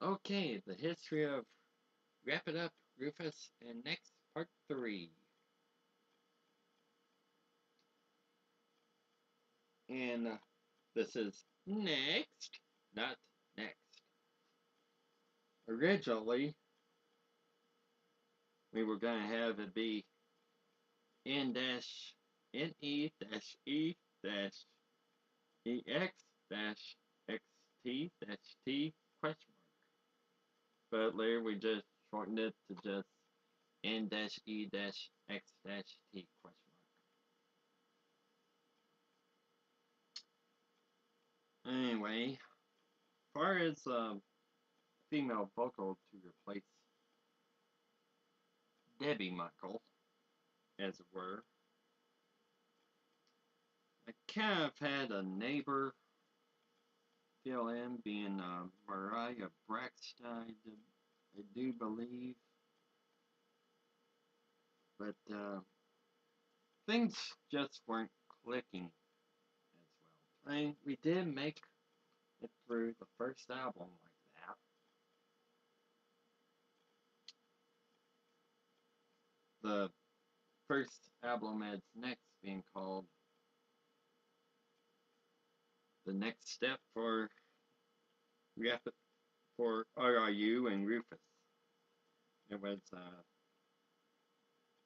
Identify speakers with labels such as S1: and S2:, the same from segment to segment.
S1: Okay, the history of Wrap It Up, Rufus, and next part 3. And this is next, not next. Originally, we were going to have it be N dash NE dash E dash EX dash XT dash T question mark. But later we just shortened it to just N dash E dash X dash T question mark. Anyway, as far as female vocal to replace Debbie Michael, as it were, I kind of had a neighbor fill in, being Mariah Braxton, I do believe. But things just weren't clicking as well. I mean, we did make it through the first album like that. The first album as next being called The Next Step for for RIU and Rufus. It was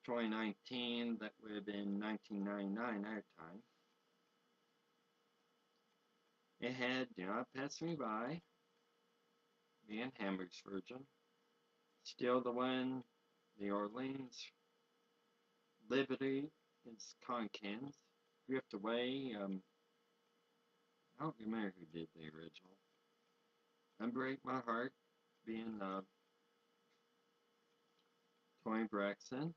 S1: 2019, that would have been 1999 our time. It had Do Not Pass Me By, Van Hammer's version, Still the One, New Orleans, Liberty is Concans, Drift Away, I don't remember who did the original. Unbreak My Heart, being Tony Braxton.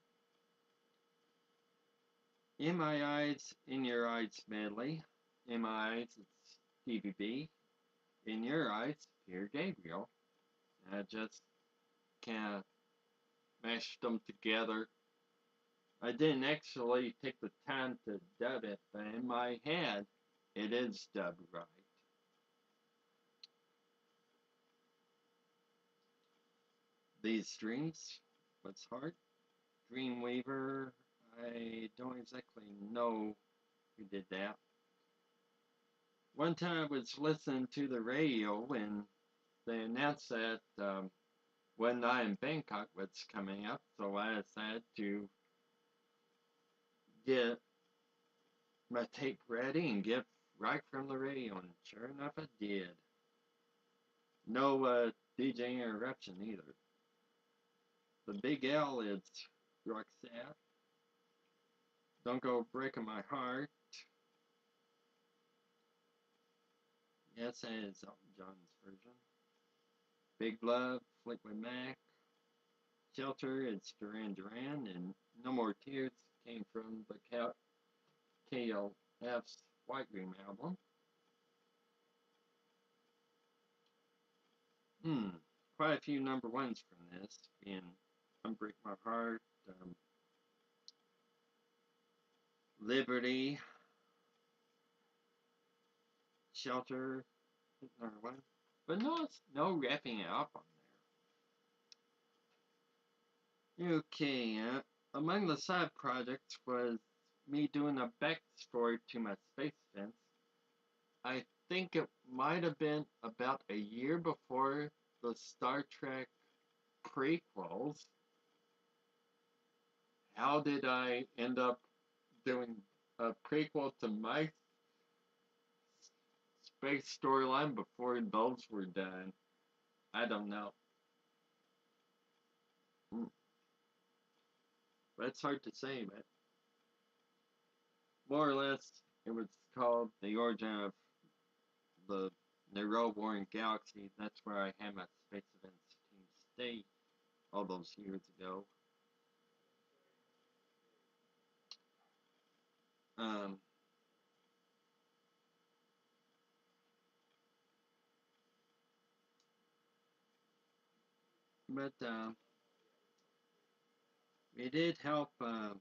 S1: In My Eyes, In Your Eyes medley. In My Eyes, it's Stevie B. In Your Eyes, Peter Gabriel. I just kind of mashed them together. I didn't actually take the time to dub it, but in my head, it is dubbed right. These Dreams, What's Hard, Dreamweaver, I don't exactly know who did that. One time I was listening to the radio and they announced that One Night in Bangkok was coming up, so I decided to get my tape ready and get right from the radio, and sure enough I did. No DJ interruption either. The Big L is Roxette. Don't Go Breaking My Heart. Yes, that is Elton John's version. Big Love, Fleetwood Mac. Shelter, it's Duran Duran. And No More Tears came from the KLF's White Room album. Quite a few number ones from this, being Unbreak My Heart, Liberty, Shelter, number one. But no wrapping it up on there. Okay, among the side projects was me doing a backstory to my space fence. I think it might have been about a year before the Star Trek prequels. How did I end up doing a prequel to my space storyline before those were done? I don't know. But it's hard to say, but more or less it was called The Origin of the Nero Warring Galaxy. That's where I had my space events team stay all those years ago. Um, but it did help the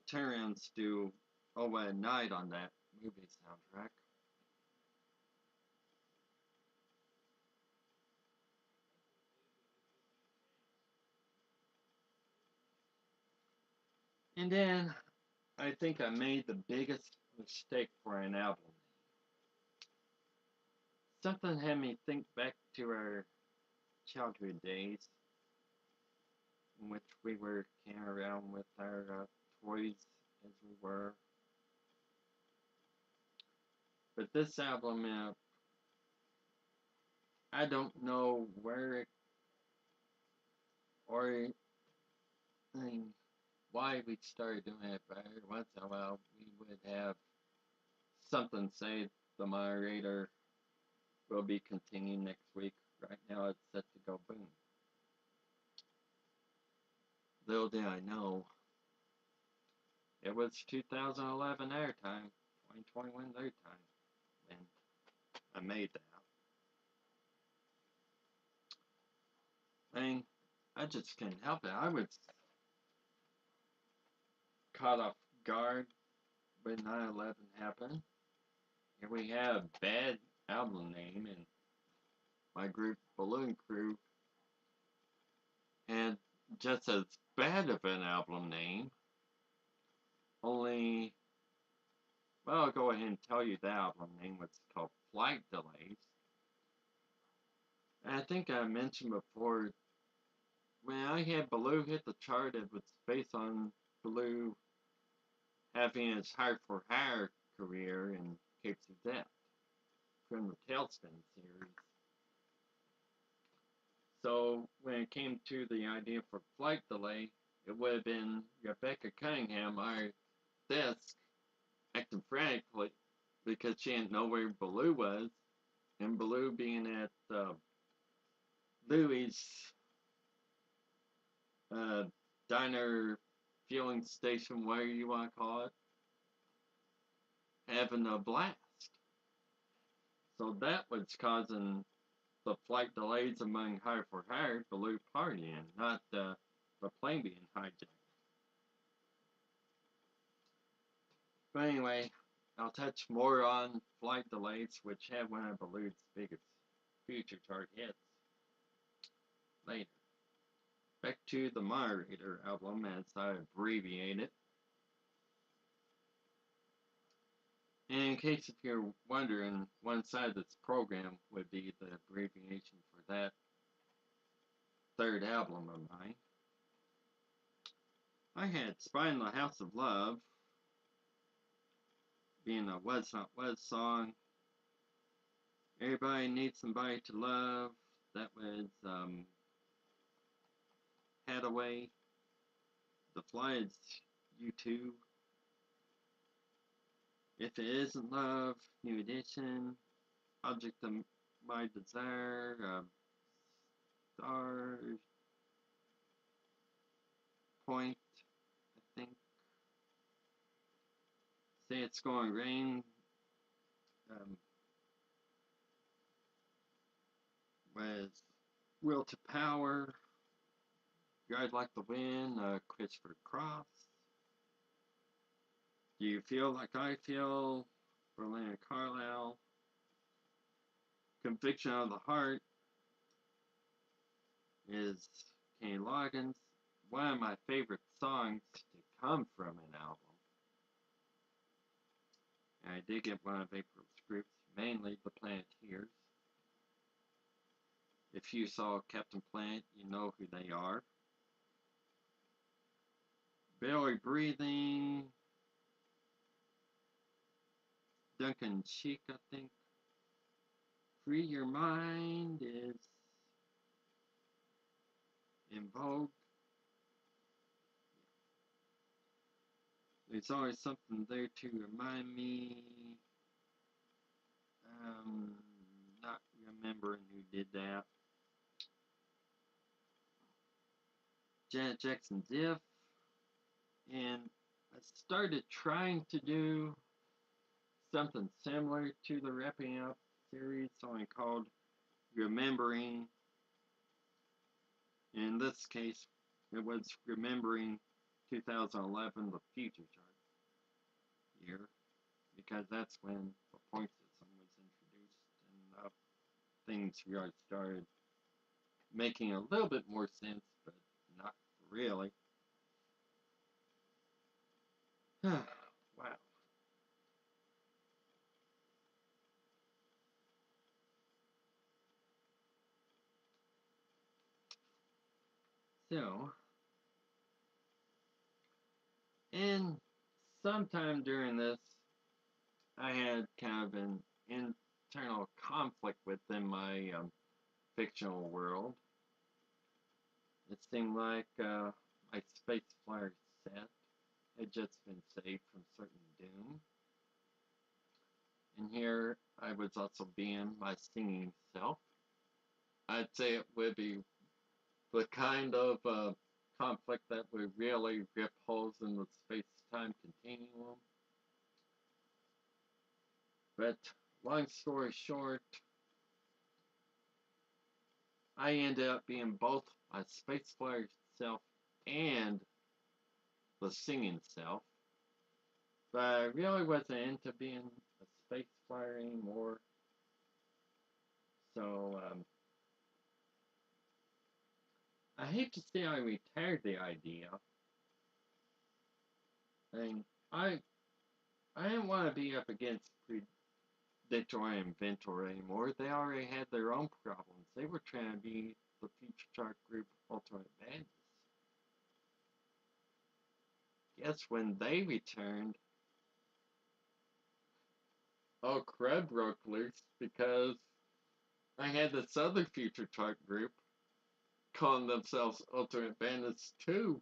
S1: Terrans do Over at Night on that movie soundtrack. And then I think I made the biggest mistake for an album. Something had me think back to our childhood days in which we were carrying around with our toys as we were. But this album, I don't know where it or I mean, why we started doing it, but every once in a while we would have something say the moderator will be continuing next week. Right now it's set to go boom. Little did I know, it was 2011 airtime, 2021 airtime, and I made that. I mean, I just couldn't help it. I was caught off guard when 9/11 happened. Here we have a bad album name, and my group, Balloon Crew, had just as bad of an album name, only, well, I'll go ahead and tell you the album name was called Flight Delays. And I think I mentioned before, when I had Baloo hit the chart, it was based on Baloo having his Hire for Hire career in Capes of Death from the Tailspin series. So when it came to the idea for Flight Delay, it would have been Rebecca Cunningham, our desk, acting frantically because she didn't know where Baloo was, and Baloo being at Louie's uh, diner, fueling station, whatever you want to call it, having a blast. So that was causing the flight delays among Hire for Hire, Baloo partying, not the plane being hijacked. But anyway, I'll touch more on flight delays, which had one of Baloo's biggest future chart hits later. Back to the Moderator album, as I abbreviate it. And in case if you're wondering, one side of this program would be the abbreviation for that third album of mine. I had Spy in the House of Love, being a Was Not Was song. Everybody Needs Somebody to Love, that was Hadaway. The Fly is U2. If It Isn't Love, New Edition. Object of My Desire, Star Point, I think. Say It's Going to Rain, um, was Will to Power, Ride Like the Wind, Christopher Cross. Do You Feel Like I Feel, Berlin Carlisle. Conviction of the Heart is Kenny Loggins. One of my favorite songs to come from an album. And I did get one of April's groups, mainly the Planeteers. If you saw Captain Planet, you know who they are. Barely Breathing, Duncan Sheik, I think. Free Your Mind is in vogue. There's always something there to remind me. Not remembering who did that. Janet Jackson's If. And I started trying to do something similar to the Wrapping Up series, something called Remembering. In this case, it was Remembering 2011, the Future Chart year, because that's when the point system was introduced and things really started making a little bit more sense, but not really. Wow. So, and sometime during this, I had kind of an internal conflict within my fictional world. It seemed like my space flyer set had just been saved from certain doom. And here I was also being my singing self. I'd say it would be the kind of conflict that would really rip holes in the space time continuum. But long story short, I ended up being both my space flyer self and the singing self. But I really wasn't into being a space flyer anymore. So I hate to say I retired the idea. And I I didn't want to be up against Predictor and Inventor anymore. They already had their own problems. They were trying to be the Future Chart Group Ultimate Bandits. Guess when they returned, all crud broke loose because I had this other Future Chart Group calling themselves Ultimate Bandits too.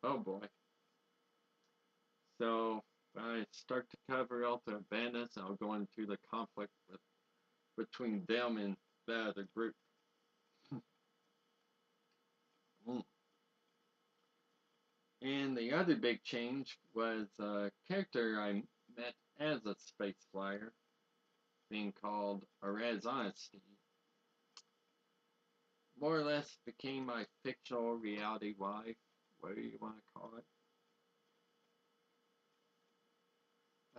S1: Oh boy. So when I start to cover Ultimate Bandits, I'll go into the conflict between them and the other group. Mm. And the other big change was a character I met as a space flyer, being called Araz Honesty. More or less became my fictional reality wife, whatever you want to call it.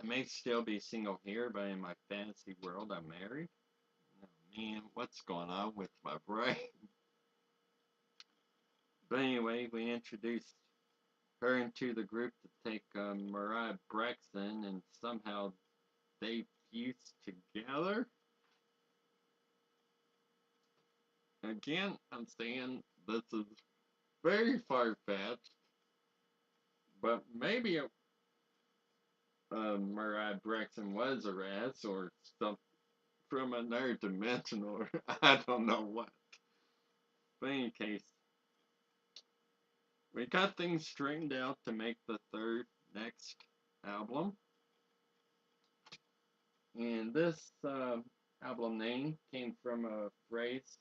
S1: I may still be single here, but in my fantasy world, I'm married. Oh, man, what's going on with my brain? But anyway, we introduced her into the group to take Mariah Braxton, and somehow they fused together. Again, I'm saying this is very far fetched, but maybe Mariah Braxton was a rat or some from another dimension, or I don't know what. But in any case, we got things straightened out to make the third next album. And this album name came from a phrase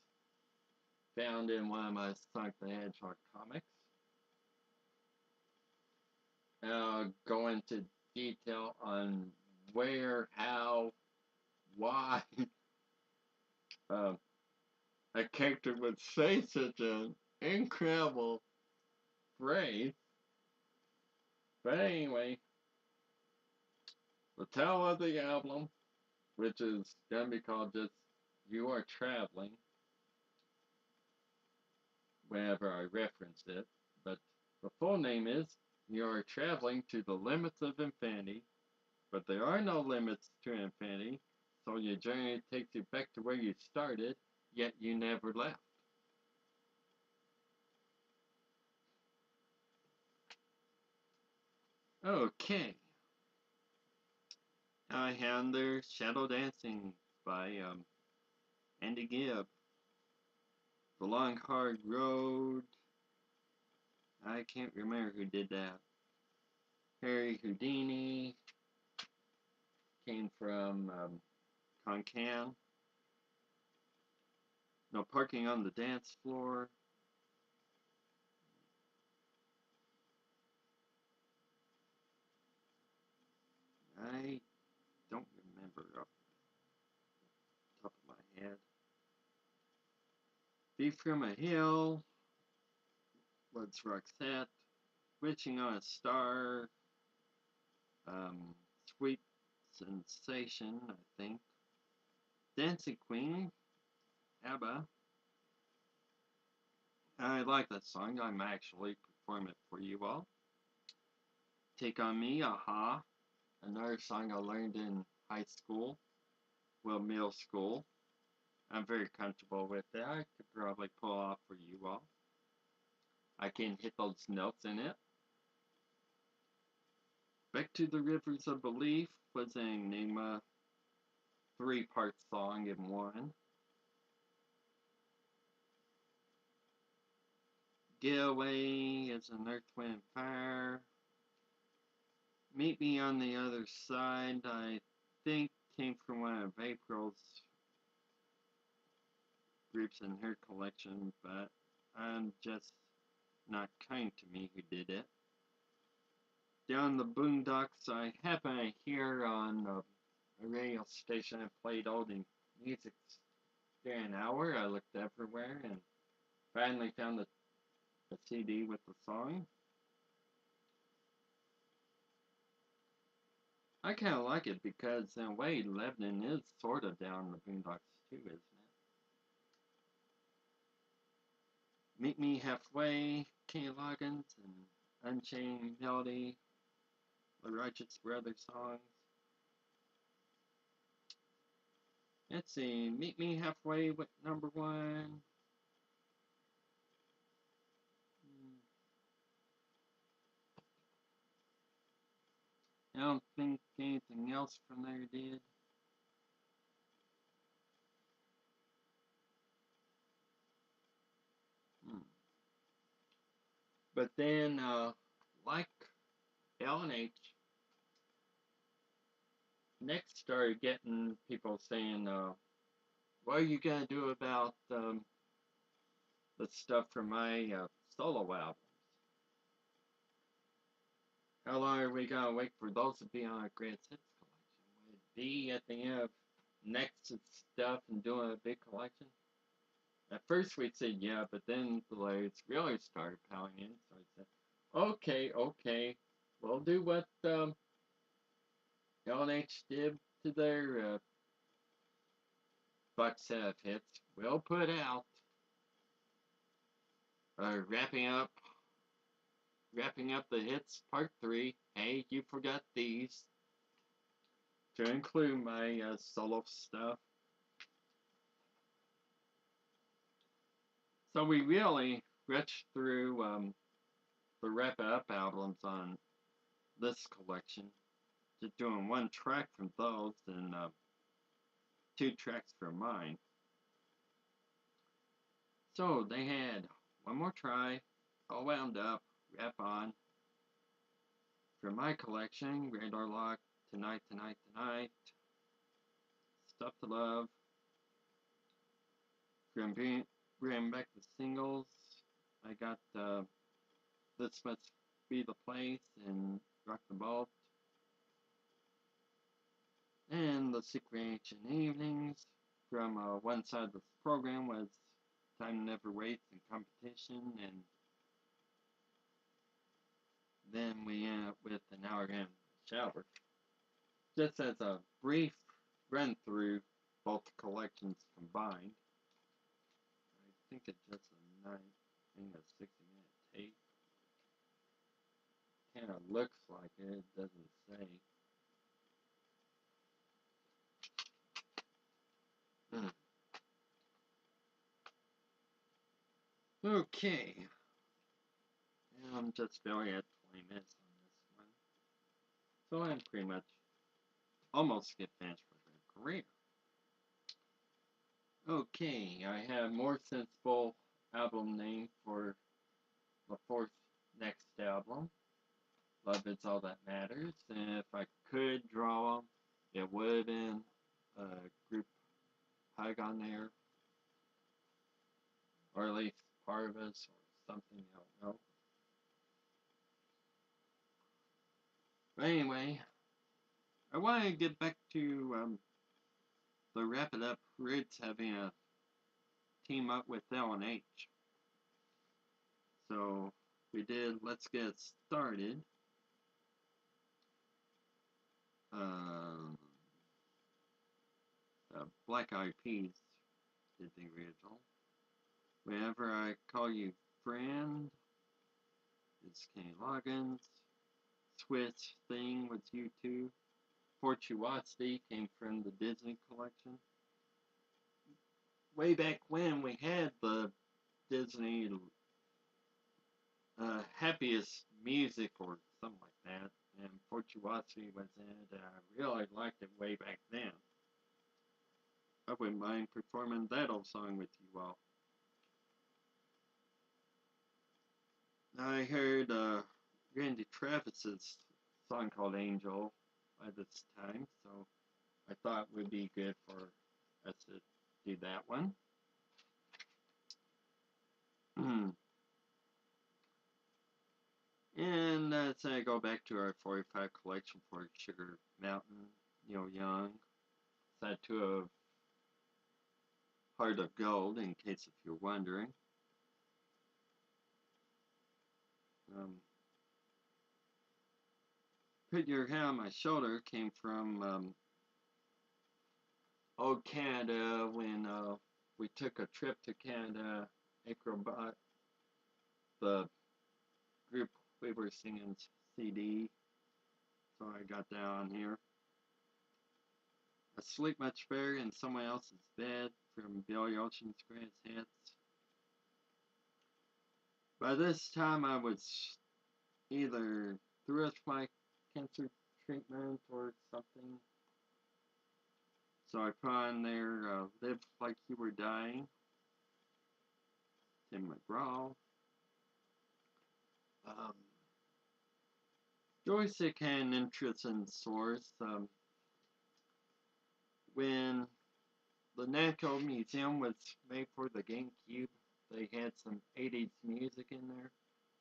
S1: found in one of my Sonic the Hedgehog comics. I'll go into detail on where, how, why uh, a character would say such an incredible phrase. But anyway, the title of the album, which is going to be called just You Are Traveling, whenever I reference it, but the full name is You Are Traveling to the Limits of Infinity, but there are no limits to infinity, so your journey takes you back to where you started, yet you never left. Okay, I have there Shadow Dancing by Andy Gibb. The Long Hard Road. I can't remember who did that. Harry Houdini came from Concan. No Parking on the Dance Floor. I don't remember off the top of my head. Be From a Hill. What's Roxette? Wishing on a Star. Sweet Sensation, I think. Dancing Queen. ABBA. I like that song. I'm actually perform it for you all. Take on Me, Aha. Another song I learned in high school, well, middle school. I'm very comfortable with it. I could probably pull off for you all. I can hit those notes in it. Back to the Rivers of Belief was an Enigma three-part song in one. Get Away is an Earth, Wind, Fire. Meet Me on the Other Side, I think came from one of April's groups in her collection, but I'm just not kind to me who did it. Down the Boondocks, I happened to hear on a radio station that played all the music during an hour. I looked everywhere and finally found a CD with the song. I kind of like it because in a way Lebanon is sort of down the Boondocks too, isn't it? Meet Me Halfway, Kenny Loggins, and Unchained Melody, the Righteous Brothers songs. Let's see, Meet Me Halfway with number one. I don't think anything else from there did. Hmm. But then, like L&H, next started getting people saying, what are you going to do about the stuff from my solo albums? How long are we going to wait for those to be on our greatest hits collection? Would it be at the end of next stuff and doing a big collection? At first we said yeah, but then the lyrics really started piling in, so I said, okay, we'll do what L&H did to their box set of hits. We'll put out wrapping up the hits part 3. Hey, you forgot these to include my solo stuff. So we really reached through the Wrap It Up albums on this collection, just doing one track from those and 2 tracks from mine. So they had One More Try, All Wound Up, Rap On. From my collection, Radar Lock, Tonight, Stuff to Love. From bringing back the singles, I got This Must Be the Place and Rock the Boat. And the Secret Ancient Evenings. From one side of the program was Time Never Waits and Competition, and then we end up with An Hour in the Shower. Just as a brief run through both collections combined, I think it's just a 60-minute tape. Kind of looks like it doesn't say. Okay. And I'm just barely at 20 minutes on this one. So I'm pretty much almost get finished with their career. Okay, I have more sensible album name for the fourth next album. Love Is All That Matters. And if I could draw them, it would have been a group hug on there. Or at least part of us, or something, I don't know. But anyway, I want to get back to the Wrap It Up Roots having a team up with L&H. So we did Let's Get Started. Black Eyed Peas did the original. Whenever I Call You Friend is Kenny Loggins. Switch Thing was U2. Fortuosity came from the Disney collection. Way back when we had the Disney Happiest Music or something like that, and Fortuosity was in it, and I really liked it way back then. I wouldn't mind performing that old song with you all. I heard Randy Travis's song called Angel by this time, so I thought it would be good for us to do that one. And so I go back to our 45 collection for Sugar Mountain, Neil Young, side 2 of Heart of Gold, in case if you're wondering. Put Your Hand on My Shoulder came from old Canada when we took a trip to Canada. Acrobat, the group we were singing CD, so I got that on here. I Sleep Much Better in Someone Else's Bed from Billy Ocean's Greatest Hits. By this time I was either through with my cancer treatment or something. So I put on there Live Like You Were Dying, Tim McGraw. Joystick had an interesting source. When the Namco Museum was made for the GameCube, they had some 80s music in there.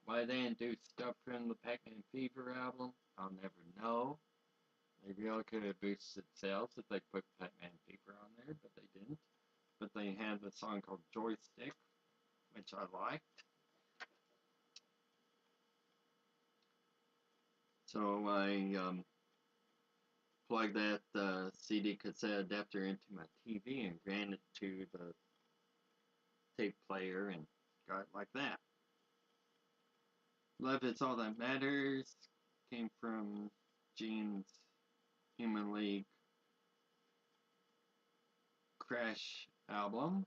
S1: Why they didn't do stuff from the Pac-Man Fever album, I'll never know. They really could have boosted sales if they put Pac-Man Fever on there, but they didn't. But they had the song called Joystick, which I liked. So I plugged that CD cassette adapter into my TV and ran it to the tape player and got it like that. Love Is All That Matters came from Gene's Human League Crash album.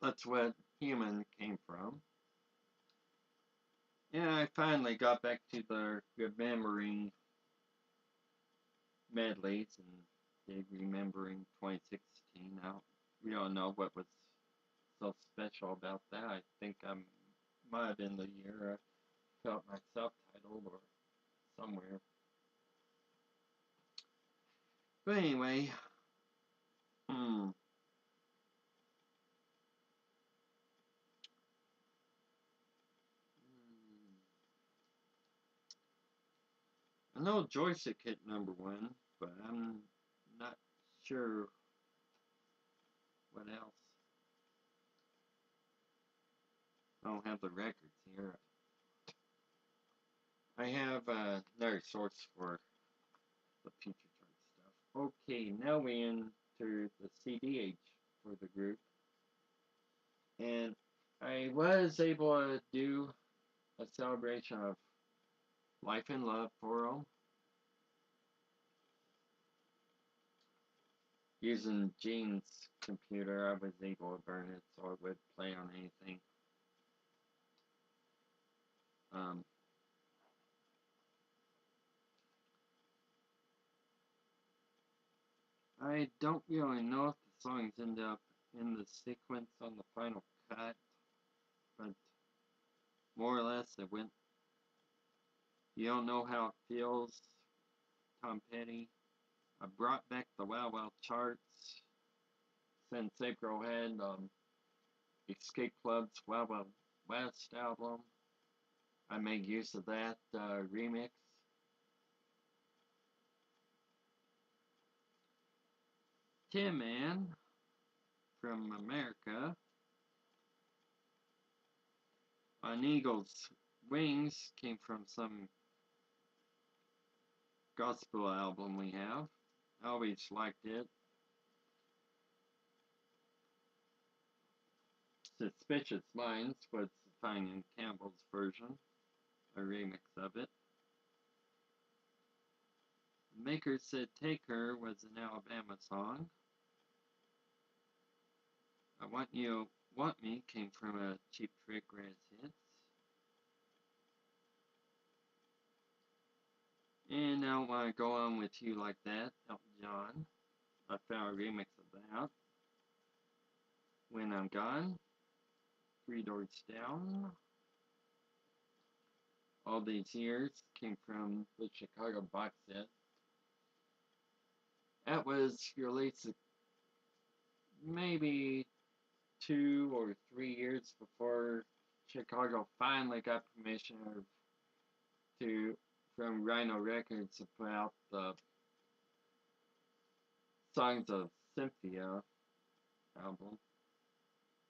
S1: That's what Human came from. And I finally got back to the remembering medleys and did remembering 2016. Now we don't know what was so special about that. I think I might have been the year I felt myself titled or somewhere. But anyway, I know Joystick hit #1, but I'm not sure what else. I don't have the records here. I have another source for the future chart stuff. Okay, now we enter the CD age for the group. And I was able to do a celebration of Life and Love for them. Using Gene's computer, I was able to burn it so it would play on anything. I don't really know if the songs end up in the sequence on the final cut, but more or less it went. You Don't Know How It Feels, Tom Petty. I brought back the Wow Wow charts since April had Escape Club's Wow Wow West album. I made use of that remix. Tin Man from America. On Eagle's Wings came from some gospel album we have. I always liked it. Suspicious Minds was Tanya Campbell's version, a remix of it. Maker Said Take Her was an Alabama song. I Want You Want Me came from a Cheap Trick Greatest Hits. And I Don't Want to Go On With You Like That, Elton John. I found a remix of that. When I'm Gone, Three Doors Down. All These Years came from the Chicago box set. That was released maybe 2 or 3 years before Chicago finally got permission from Rhino Records to put out the Songs of Cynthia album.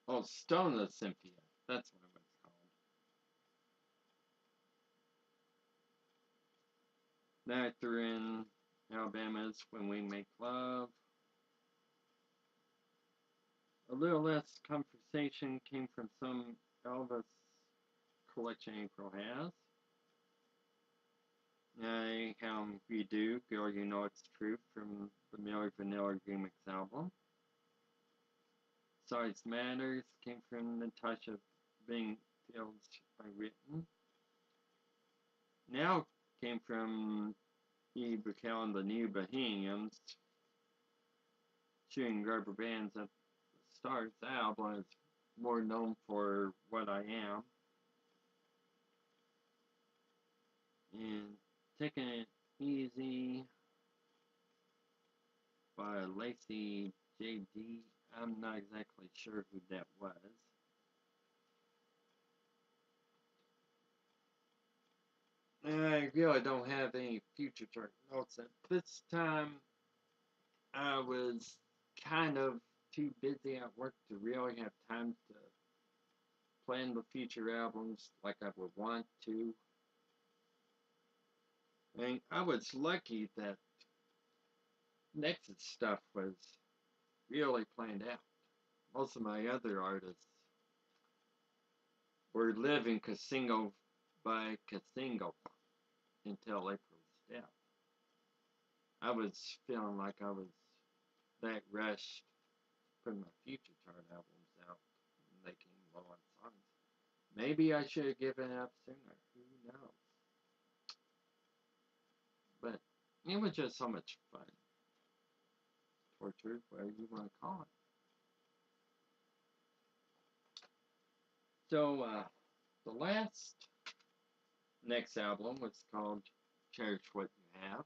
S1: Oh, Stone of Cynthia. That's what it was called. Then I threw in Alabama's When We Make Love. A little less conversation came from some Elvis collection April has. How We Do, Girl You Know It's True from the Milli Vanilli remix album. Size Matters came from Natasha Bingfield's Written. Now came from E. Bacall and the New Bohemians, shooting rubber bands at the start. The album is more known for What I Am. And Taking It Easy by Lacey J.D. I'm not exactly sure who that was. I really don't have any future chart notes at this time. I was kind of too busy at work to really have time to plan the future albums like I would want to. And I was lucky that Nexus stuff was really planned out. Most of my other artists were living casino by casino until April's death. I was feeling like I was that rushed putting my future chart albums out and they came low on songs. Maybe I should have given up sooner. Who knows? But it was just so much fun. Torture, whatever you want to call it. So, the next album was called Cherish What You Have.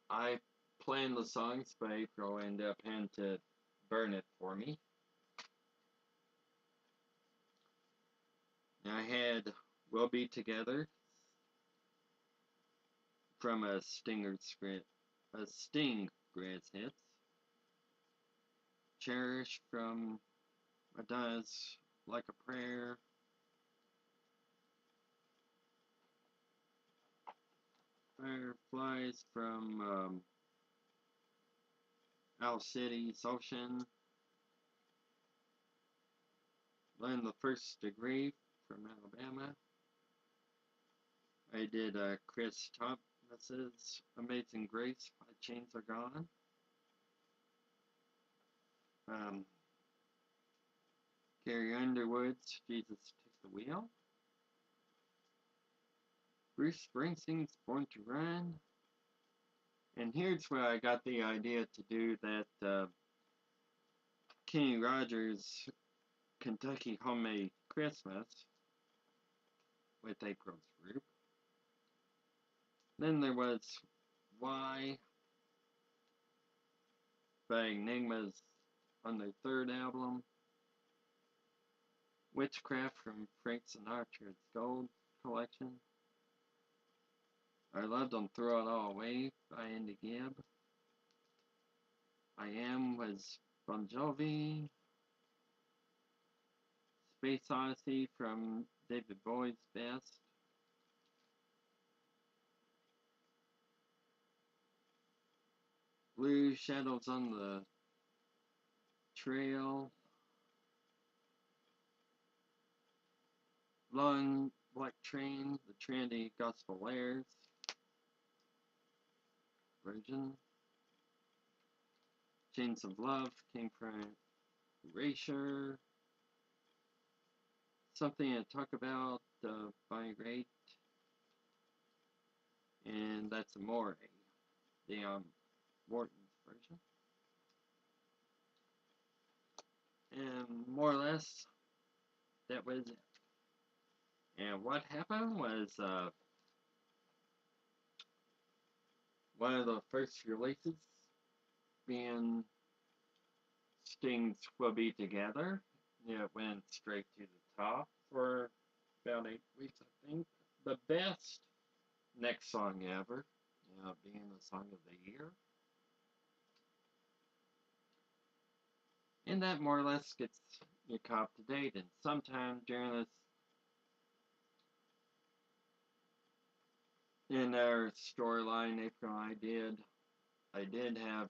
S1: I planned the songs, but April ended up having to burn it for me. I had We'll Be Together from a Sting Greatest Hits. Cherish from Madonna's Like a Prayer. Fireflies from Owl City's Ocean. Learn the First Degree from Alabama. I did Chris Thomas's Amazing Grace, My Chains Are Gone. Carrie Underwood's Jesus Took the Wheel. Bruce Springsteen's Born to Run. And here's where I got the idea to do that Kenny Rogers Kentucky Homemade Christmas with April's group. Then there was Why by Enigmas on their third album. Witchcraft from Frank Sinatra's Gold collection. I Love Don't Throw It All Away by Andy Gibb. I Am was Bon Jovi. Space Odyssey from David Bowie's Best. Blue Shadows on the Trail. Long Black Train, the Trinity Gospel Airs version. Chains of Love came from Erasure. Something to Talk About by Rate. And that's Amore, the Morton's version. And more or less, that was it. And what happened was one of the first releases being Sting's Will Be Together. It went straight to the top for about 8 weeks, I think. The best next song ever, being the song of the year. And that more or less gets you caught up to date. And sometime during this, in our storyline, April, I did have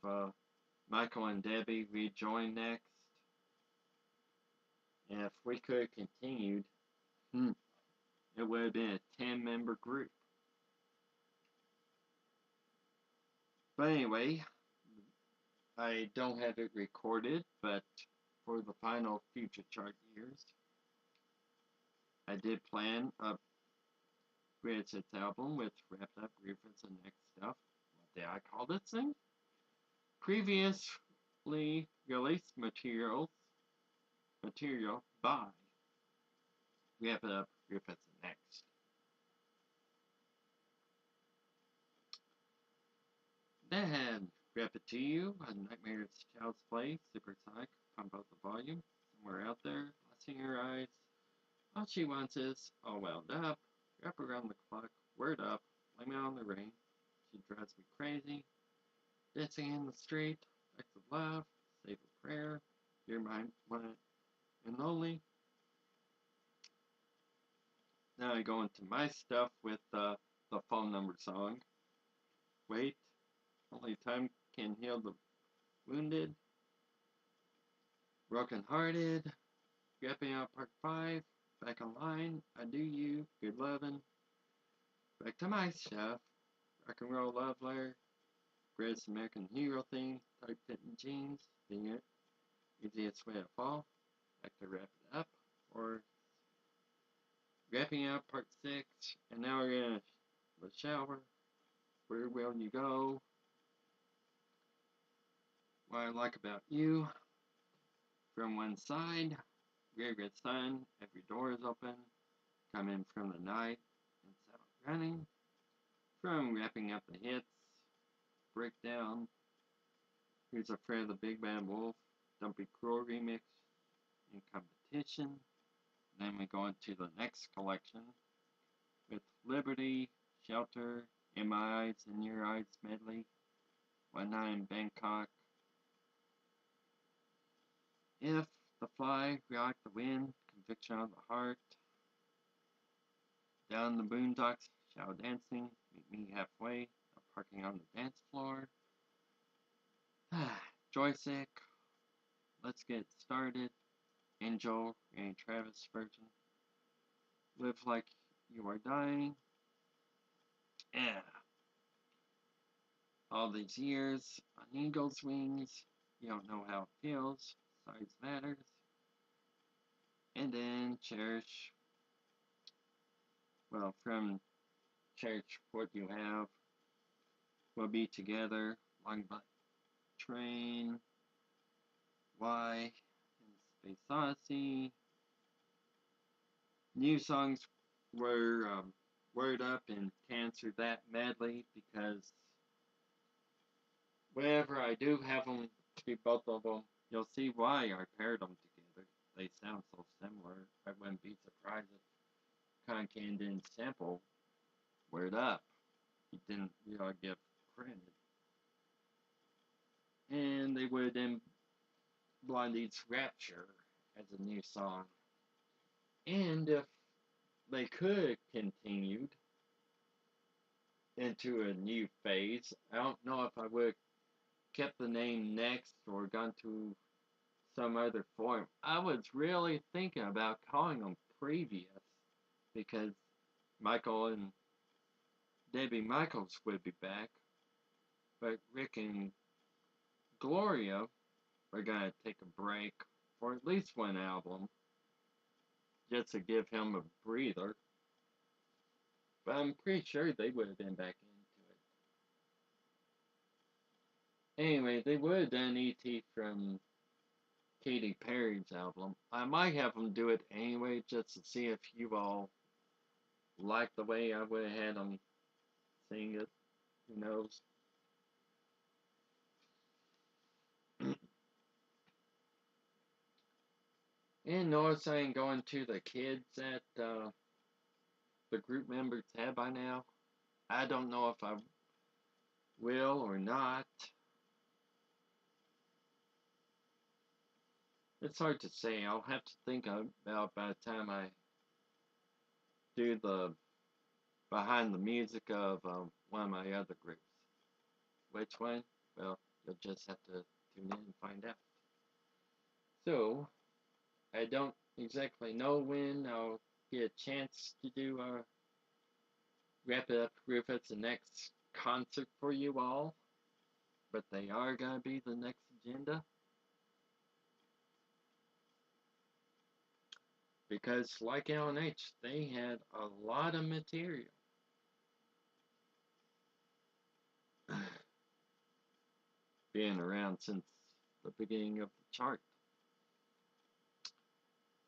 S1: Michael and Debbie rejoin next. And if we could have continued, it would have been a 10-member group. But anyway, I don't have it recorded, but for the final future chart years, I did plan a greatest hits album with wrapped up Rufus and next stuff. What did I call this thing? Previously released material by Wrap It Up Rufus and next. That had Wrap It To You, A Nightmare's Child's Play, Supersonic, Pump Up the Volume, Somewhere Out There, Blessing Your Eyes. All she wants is all wound up, wrap around the clock, word up, lay me on the rain. She drives me crazy. Dancing in the street, acts of love, save a prayer. You're my one and only. Now I go into my stuff with the phone number song. Wait, only time can heal the wounded. Broken hearted. Wrapping up part 5. Back online. I do you. Good lovin'. Back to my stuff. Rock and roll love letter. Greatest American hero theme. Tight fitting jeans. The easiest way to fall. Back to wrap it up. Or wrapping up part 6. And now we're gonna the shower. Where will you go? What I like about you. From one side. Very good sun. Every door is open. Come in from the night. And start running. From wrapping up the hits. Breakdown. Who's Afraid of the Big Bad Wolf? Don't Be Cruel remix. In competition. Then we go into the next collection with Liberty, Shelter, In My Eyes, In Your Eyes medley, One Night in Bangkok, If, The Fly, Rock the Wind, Conviction of the Heart, Down the Boondocks, Shadow Dancing, Meet Me Halfway, Parking on the Dance Floor, Joystick, Let's Get Started, Angel, and Travis version, Live Like You Are Dying, yeah. All these years on eagle's wings, you don't know how it feels, size matters, and then cherish, well, from cherish what you have, we'll be together, long black train, why, and Space Odyssey. New songs were Word Up and Cancer That medley because whenever I do have them to be both of them, you'll see why I paired them together. They sound so similar. I wouldn't be surprised if Concan didn't sample Word Up. He didn't, give credit. And they would then Blondie's Rapture as a new song. And if they could have continued into a new phase, I don't know if I would have kept the name Next or gone to some other form. I was really thinking about calling them Previous. because Michael and Debbie Michaels would be back, but Rick and Gloria are gonna take a break for at least one album just to give him a breather. But I'm pretty sure they would have been back into it. Anyway, they would have done E.T. from Katy Perry's album. I might have them do it anyway just to see if you all like the way I would have had them sing it. Who knows? And notice I ain't going to the kids that the group members have by now. I don't know if I will or not. It's hard to say. I'll have to think about by the time I do the behind the music of one of my other groups. Which one? Well, you'll just have to tune in and find out. So, I don't exactly know when I'll get a chance to do Wrap It Up Rufus, the next concert for you all, but they are going to be the next agenda. Because, like L&H, they had a lot of material. Being around since the beginning of the chart.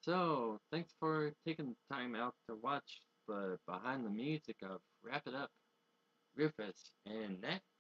S1: So, thanks for taking the time out to watch the behind the music of Wrap It Up, Rufus, and next.